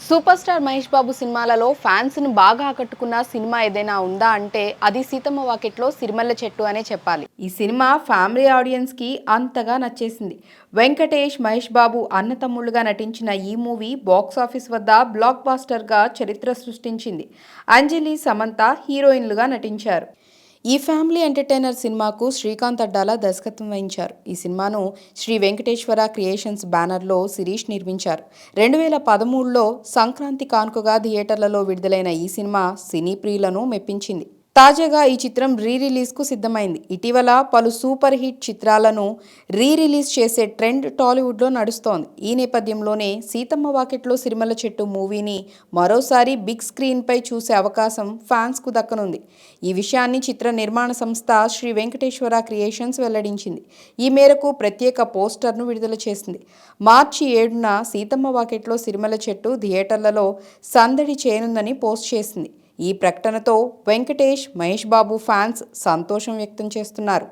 Super star Mahesh Babu సినిమాలలో fans ని బాగా ఆకట్టుకున్న సినిమా ఏదైనా ఉందా అంటే అది సీతమ్మ వాకిట్లో సిరిమల్లె చెట్టు అనే చెప్పాలి. ఈ సినిమా ఫ్యామిలీ ఆడియన్స్ కి అంతగా నచ్చేసింది. వెంకటేష్, మహేష్ బాబు అన్నతమ్ముళ్ళుగా నటించిన ఈ మూవీ బాక్స్ ఆఫీస్ వద్ద బ్లాక్ బాస్టర్ గా చరిత్ర సృష్టించింది. అంజలి, సమంత హీరోయిన్లుగా నటించారు. ఈ ఫ్యామిలీ ఎంటర్టైనర్ సినిమాకు శ్రీకాంత్ అడ్డాల దర్శకత్వం వహించారు. ఈ సినిమాను శ్రీ వెంకటేశ్వర క్రియేషన్స్ బ్యానర్లో శిరీష్ నిర్మించారు. 2013లో సంక్రాంతి కానుకగా థియేటర్లలో విడుదలైన ఈ సినిమా సినీ ప్రియులను మెప్పించింది. తాజాగా ఈ చిత్రం రిలీజ్కు సిద్ధమైంది. ఇటీవల పలు సూపర్ హిట్ చిత్రాలను రిలీజ్ చేసే ట్రెండ్ టాలీవుడ్లో నడుస్తోంది. ఈ నేపథ్యంలోనే సీతమ్మ వాకిట్లో సిరిమల్లె చెట్టు మూవీని మరోసారి బిగ్ స్క్రీన్పై చూసే అవకాశం ఫ్యాన్స్కు దక్కనుంది. ఈ విషయాన్ని చిత్ర నిర్మాణ సంస్థ శ్రీ వెంకటేశ్వర క్రియేషన్స్ వెల్లడించింది. ఈ మేరకు ప్రత్యేక పోస్టర్ను విడుదల చేసింది. మార్చి 7న సీతమ్మ వాకిట్లో సిరిమల్లె చెట్టు థియేటర్లలో సందడి చేయనుందని పోస్ట్ చేసింది. ఈ ప్రకటనతో వెంకటేష్, మహేష్ బాబు ఫ్యాన్స్ సంతోషం వ్యక్తం చేస్తున్నారు.